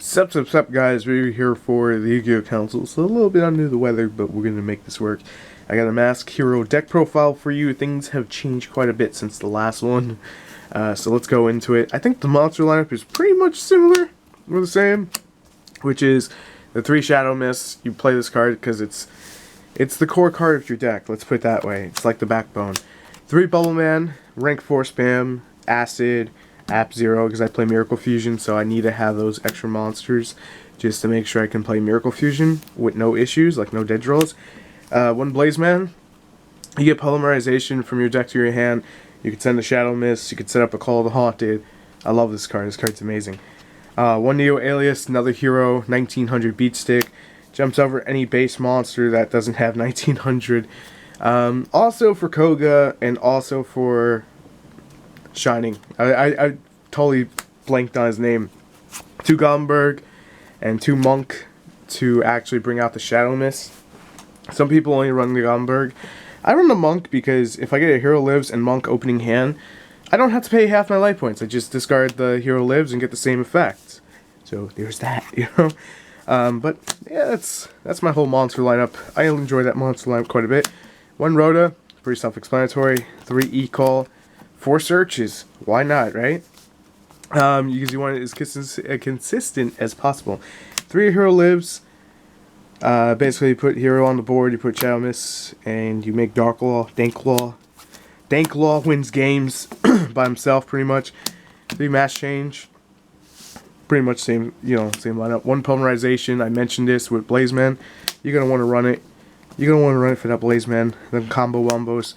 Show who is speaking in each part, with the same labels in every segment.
Speaker 1: Sup guys, we're here for the Yugioh Council. So a little bit under the weather, but we're going to make this work. I got a Mask Hero deck profile for you. Things have changed quite a bit since the last one. So let's go into it. I think the monster lineup is pretty much similar, or the same. Which is the 3 Shadow Mists. You play this card because it's the core card of your deck. Let's put it that way. It's like the backbone. 3 Bubble Man, rank 4 spam, Acid, App 0 because I play Miracle Fusion, so I need to have those extra monsters just to make sure I can play Miracle Fusion with no issues, like no dead draws. 1 Blaze Man, you get polymerization from your deck to your hand. You can send a Shadow Mist, you can set up a Call of the Haunted. I love this card, this card's amazing. 1 Neo Alias, another hero, 1900 beat stick. Jumps over any base monster that doesn't have 1900. Also for Koga and also for Shining. I totally blanked on his name. 2 Gomberg and 2 Monk to actually bring out the Shadow Mist. Some people only run the Gomberg. I run the Monk because if I get a Hero Lives and Monk opening hand, I don't have to pay half my life points. I just discard the Hero Lives and get the same effect. So there's that, you know. But yeah, that's my whole monster lineup. I enjoy that monster lineup quite a bit. 1 Rhoda, pretty self-explanatory. 3 E-Call. 4 Searches. Why not, right? Because you want it as consistent as possible. 3 Hero Lives. Basically, you put Hero on the board, you put Shadow Mist, and you make Darklaw, Danklaw. Danklaw wins games by himself, pretty much. 3 Mass Change. Pretty much same, same lineup. 1 Polymerization. I mentioned this with Blazeman. You're gonna want to run it. You're gonna want to run it for that Blazeman. Then combo wombos.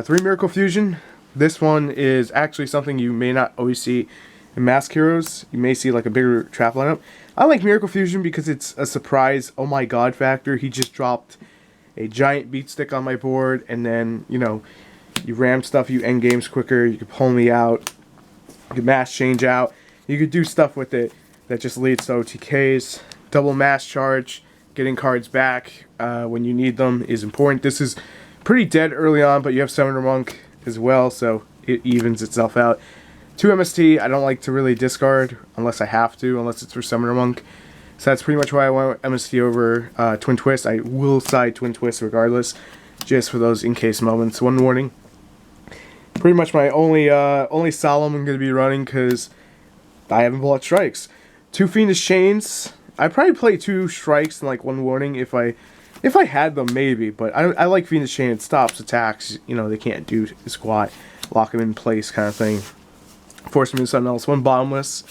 Speaker 1: 3 Miracle Fusion. This one is actually something you may not always see in Mask Heroes. You may see like a bigger trap lineup. I like Miracle Fusion because it's a surprise, oh my god factor. He just dropped a giant beat stick on my board, and then, you ram stuff, you end games quicker, you can pull me out, you can mass change out, you could do stuff with it that just leads to OTKs. Double mass charge, getting cards back when you need them is important. This is pretty dead early on, but you have Summoner Monk as well, so it evens itself out. 2 MST, I don't like to really discard unless I have to, unless it's for Summoner Monk. So that's pretty much why I went MST over Twin Twist. I will side Twin Twist regardless, just for those in-case moments. 1 Warning. Pretty much my only Solemn I'm going to be running because I haven't bought Strikes. 2 Fiendish Chains. I'd probably play 2 Strikes and like 1 Warning if I had them, maybe, but I like Fiendish Chain. It stops attacks, they can't do squat, lock them in place kind of thing. Force them into something else. 1 Bottomless,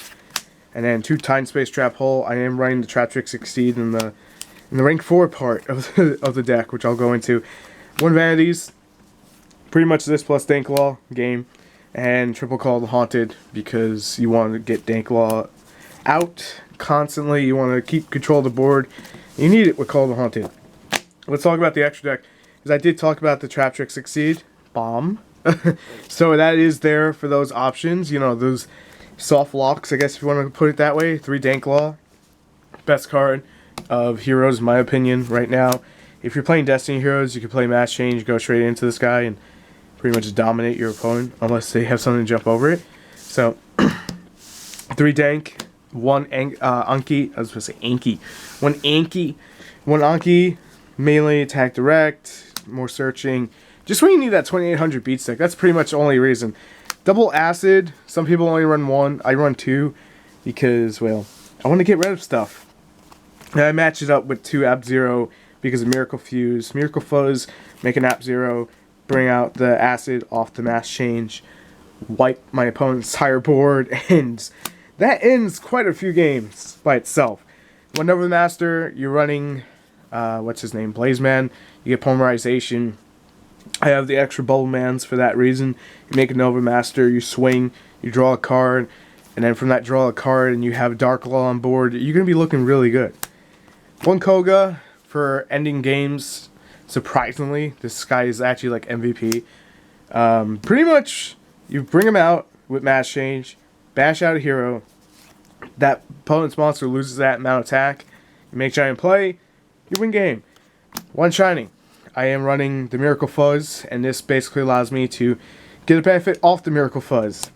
Speaker 1: and then 2 Time Space Trap Hole. I am running the Trap Trick Succeed in the rank 4 part of the deck, which I'll go into. 1 Vanities, pretty much this plus Danklaw game, and triple Call the Haunted because you want to get Danklaw out constantly. You want to keep control of the board. You need it with Call the Haunted. Let's talk about the extra deck, because I did talk about the Trap Trick Succeed. Bomb. So that is there for those options, those soft locks, I guess if you want to put it that way. 3 Danklaw. Best card of Heroes, in my opinion, right now. If you're playing Destiny Heroes, you can play Mass Change, go straight into this guy, and pretty much dominate your opponent, unless they have something to jump over it. So, 3 Dank, 1 Anki, I was supposed to say Anki. 1 Anki, 1 Anki, melee attack direct, more searching. Just when you need that 2800 beat stick, that's pretty much the only reason. Double Acid, some people only run 1, I run 2, because, well, I want to get rid of stuff. And I match it up with 2 App 0 because of Miracle Fuse. Miracle Fuzz, make an App 0, bring out the Acid off the Mass Change, wipe my opponent's entire board, and that ends quite a few games by itself. 1 Nova Master, you're running, what's his name, Blazeman, you get Polymerization. I have the extra Bubble Mans for that reason. You make a Nova Master, you swing, you draw a card, and then from that draw a card and you have Darklaw on board, you're going to be looking really good. 1 Koga for ending games. Surprisingly, this guy is actually like MVP. Pretty much, you bring him out with Mass Change, bash out a hero, that opponent's monster loses that amount of attack, you make giant play, you win game. 1 Shining. I am running the Miracle Fuzz, and this basically allows me to get a benefit off the Miracle Fuzz.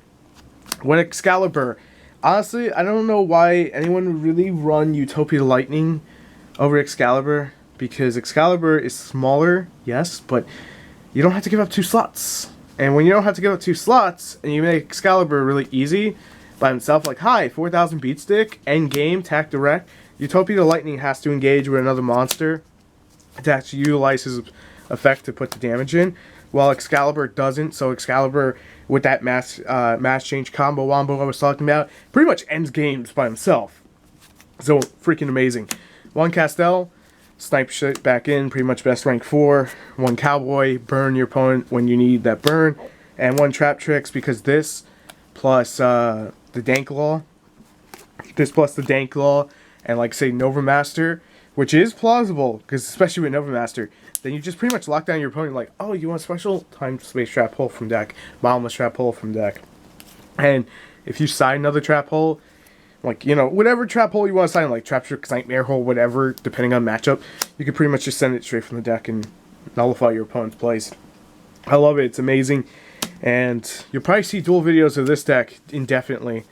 Speaker 1: 1 Excalibur, Honestly, I don't know why anyone would really run Utopia Lightning over Excalibur, because Excalibur is smaller, yes, but you don't have to give up 2 slots. And when you don't have to give up 2 slots, and you make Excalibur really easy by himself, like, hi, 4,000 beat stick, end game, tack direct, Utopia Lightning has to engage with another monster to actually utilize his effect to put the damage in, while Excalibur doesn't. So Excalibur, with that mass change combo wombo I was talking about, pretty much ends games by himself. So freaking amazing. 1 Castell, snipe shit back in, pretty much best rank 4. 1 Cowboy, burn your opponent when you need that burn. And 1 Trap Tricks, because this plus the Dank Law, and like say Nova Master, which is plausible, because especially with Nova Master, then you just pretty much lock down your opponent like, oh, you want special? Time Space Trap Hole from deck, Bottomless Trap Hole from deck. And if you side another Trap Hole, like, you know, whatever Trap Hole you want to sign, like Trap Trick, Nightmare Hole, whatever, depending on matchup, you can pretty much just send it straight from the deck and nullify your opponent's plays. I love it. It's amazing. And you'll probably see dual videos of this deck indefinitely.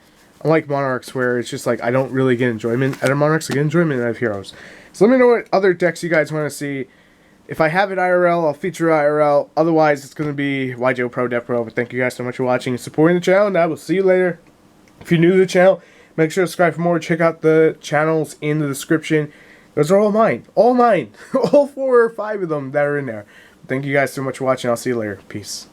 Speaker 1: Unlike Monarchs, where it's just like, I don't really get enjoyment out of Monarchs, I get enjoyment out of Heroes. So let me know what other decks you guys want to see. If I have it IRL, I'll feature IRL. Otherwise, it's going to be YGO Pro, Dev Pro. But thank you guys so much for watching and supporting the channel, and I will see you later. If you're new to the channel, make sure to subscribe for more. Check out the channels in the description. Those are all mine. All mine. All 4 or 5 of them that are in there. Thank you guys so much for watching. I'll see you later. Peace.